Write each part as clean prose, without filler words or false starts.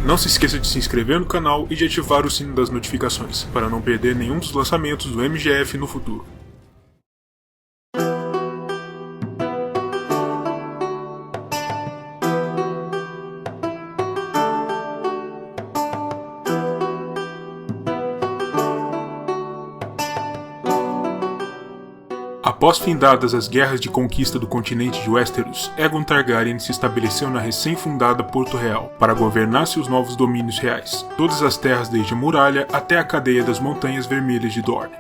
Não se esqueça de se inscrever no canal e de ativar o sino das notificações, para não perder nenhum dos lançamentos do MGF no futuro. Após findadas as guerras de conquista do continente de Westeros, Aegon Targaryen se estabeleceu na recém-fundada Porto Real, para governar seus novos domínios reais, todas as terras desde a muralha até a cadeia das Montanhas Vermelhas de Dorne.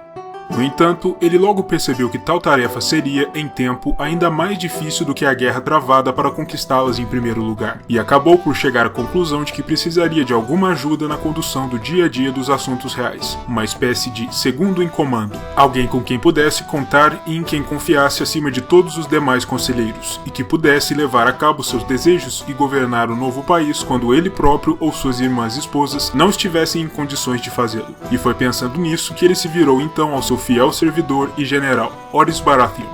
No entanto, ele logo percebeu que tal tarefa seria, em tempo, ainda mais difícil do que a guerra travada para conquistá-las em primeiro lugar, e acabou por chegar à conclusão de que precisaria de alguma ajuda na condução do dia a dia dos assuntos reais, uma espécie de segundo em comando, alguém com quem pudesse contar e em quem confiasse acima de todos os demais conselheiros, e que pudesse levar a cabo seus desejos e governar o novo país quando ele próprio ou suas irmãs esposas não estivessem em condições de fazê-lo. E foi pensando nisso que ele se virou então ao seu fiel servidor e general, Orys Baratheon.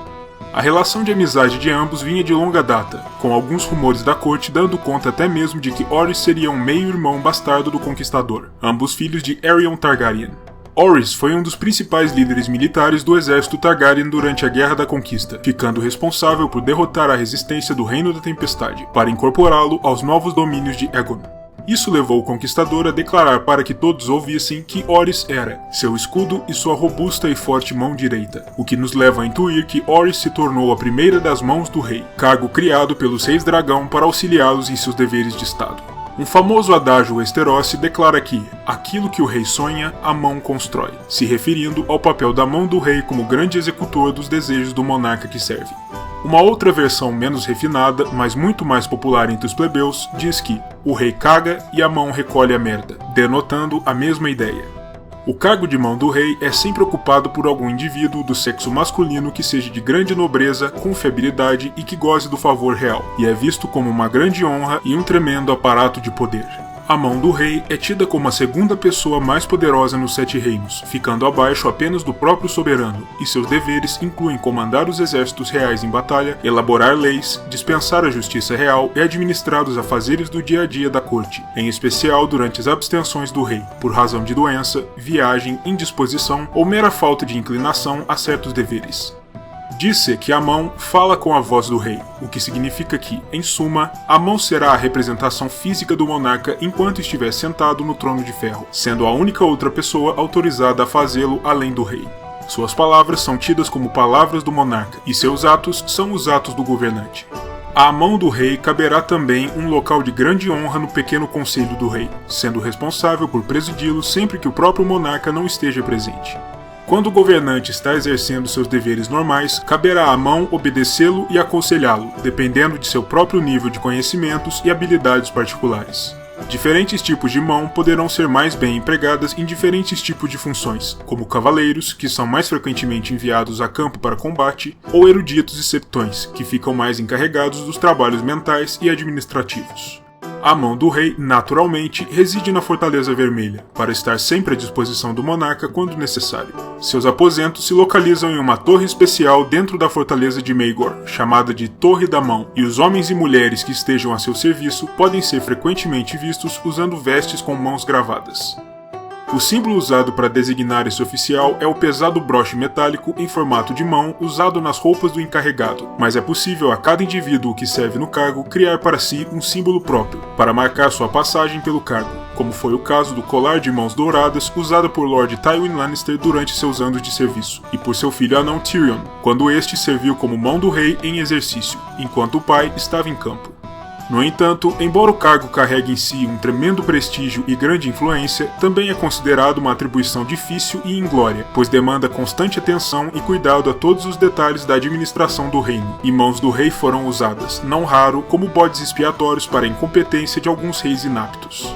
A relação de amizade de ambos vinha de longa data, com alguns rumores da corte dando conta até mesmo de que Orys seria um meio-irmão bastardo do Conquistador, ambos filhos de Aerion Targaryen. Orys foi um dos principais líderes militares do exército Targaryen durante a Guerra da Conquista, ficando responsável por derrotar a resistência do Reino da Tempestade, para incorporá-lo aos novos domínios de Aegon. Isso levou o Conquistador a declarar para que todos ouvissem que Orys era seu escudo e sua robusta e forte mão direita, o que nos leva a intuir que Orys se tornou a primeira das mãos do rei, cargo criado pelos Reis Dragão para auxiliá-los em seus deveres de estado. Um famoso adágio westerosi declara que aquilo que o rei sonha, a mão constrói, se referindo ao papel da mão do rei como grande executor dos desejos do monarca que serve. Uma outra versão menos refinada, mas muito mais popular entre os plebeus, diz que o rei caga e a mão recolhe a merda, denotando a mesma ideia. O cargo de mão do rei é sempre ocupado por algum indivíduo do sexo masculino que seja de grande nobreza, confiabilidade e que goze do favor real, e é visto como uma grande honra e um tremendo aparato de poder. A mão do rei é tida como a segunda pessoa mais poderosa nos Sete Reinos, ficando abaixo apenas do próprio soberano, e seus deveres incluem comandar os exércitos reais em batalha, elaborar leis, dispensar a justiça real e administrar os afazeres do dia a dia da corte, em especial durante as abstenções do rei, por razão de doença, viagem, indisposição ou mera falta de inclinação a certos deveres. Diz-se que a mão fala com a voz do rei, o que significa que, em suma, a mão será a representação física do monarca enquanto estiver sentado no trono de ferro, sendo a única outra pessoa autorizada a fazê-lo além do rei. Suas palavras são tidas como palavras do monarca, e seus atos são os atos do governante. À mão do rei caberá também um local de grande honra no pequeno conselho do rei, sendo responsável por presidi-lo sempre que o próprio monarca não esteja presente. Quando o governante está exercendo seus deveres normais, caberá à mão obedecê-lo e aconselhá-lo, dependendo de seu próprio nível de conhecimentos e habilidades particulares. Diferentes tipos de mão poderão ser mais bem empregadas em diferentes tipos de funções, como cavaleiros, que são mais frequentemente enviados a campo para combate, ou eruditos e septões, que ficam mais encarregados dos trabalhos mentais e administrativos. A mão do rei, naturalmente, reside na Fortaleza Vermelha, para estar sempre à disposição do monarca quando necessário. Seus aposentos se localizam em uma torre especial dentro da Fortaleza de Maegor, chamada de Torre da Mão, e os homens e mulheres que estejam a seu serviço podem ser frequentemente vistos usando vestes com mãos gravadas. O símbolo usado para designar esse oficial é o pesado broche metálico em formato de mão usado nas roupas do encarregado, mas é possível a cada indivíduo que serve no cargo criar para si um símbolo próprio, para marcar sua passagem pelo cargo, como foi o caso do colar de mãos douradas usado por Lord Tywin Lannister durante seus anos de serviço, e por seu filho anão Tyrion, quando este serviu como mão do rei em exercício, enquanto o pai estava em campo. No entanto, embora o cargo carregue em si um tremendo prestígio e grande influência, também é considerado uma atribuição difícil e inglória, pois demanda constante atenção e cuidado a todos os detalhes da administração do reino, e mãos do rei foram usadas, não raro, como bodes expiatórios para a incompetência de alguns reis inaptos.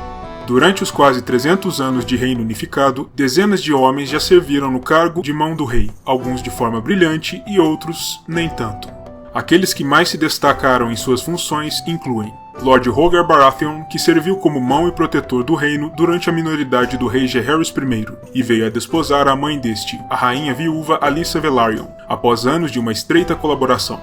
Durante os quase 300 anos de reino unificado, dezenas de homens já serviram no cargo de mão do rei, alguns de forma brilhante e outros nem tanto. Aqueles que mais se destacaram em suas funções incluem Lord Rhaegar Baratheon, que serviu como mão e protetor do reino durante a minoridade do rei Jaehaerys I, e veio a desposar a mãe deste, a rainha viúva Alyssa Velaryon, após anos de uma estreita colaboração.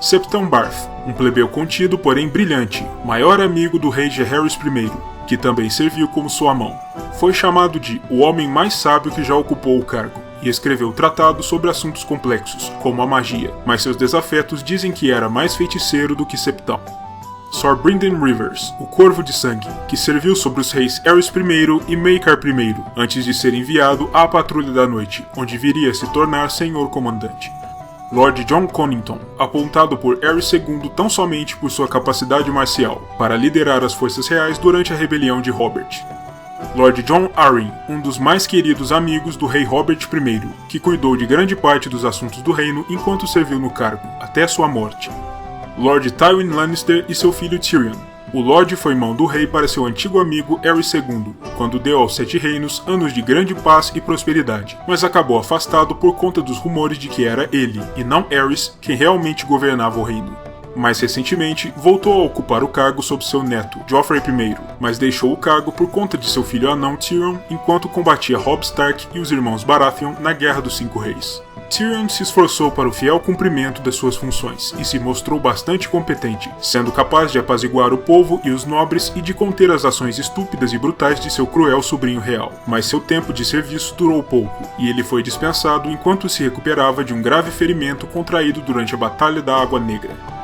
Septão Barth, um plebeu contido porém brilhante, maior amigo do rei Jaehaerys I, que também serviu como sua mão. Foi chamado de o homem mais sábio que já ocupou o cargo, e escreveu tratados sobre assuntos complexos, como a magia, mas seus desafetos dizem que era mais feiticeiro do que Septão. Sir Brynden Rivers, o Corvo de Sangue, que serviu sobre os reis Aerys I e Maekar I, antes de ser enviado à Patrulha da Noite, onde viria a se tornar Senhor Comandante. Lord Jon Connington, apontado por Aerys II tão somente por sua capacidade marcial, para liderar as forças reais durante a rebelião de Robert. Lord Jon Arryn, um dos mais queridos amigos do rei Robert I, que cuidou de grande parte dos assuntos do reino enquanto serviu no cargo, até sua morte. Lord Tywin Lannister e seu filho Tyrion. O Lorde foi mão do rei para seu antigo amigo Aerys II, quando deu aos Sete Reinos anos de grande paz e prosperidade, mas acabou afastado por conta dos rumores de que era ele, e não Aerys, quem realmente governava o reino. Mais recentemente, voltou a ocupar o cargo sob seu neto, Joffrey I, mas deixou o cargo por conta de seu filho anão Tyrion enquanto combatia Robb Stark e os irmãos Baratheon na Guerra dos Cinco Reis. Tyrion se esforçou para o fiel cumprimento das suas funções e se mostrou bastante competente, sendo capaz de apaziguar o povo e os nobres e de conter as ações estúpidas e brutais de seu cruel sobrinho real. Mas seu tempo de serviço durou pouco, e ele foi dispensado enquanto se recuperava de um grave ferimento contraído durante a Batalha da Água Negra.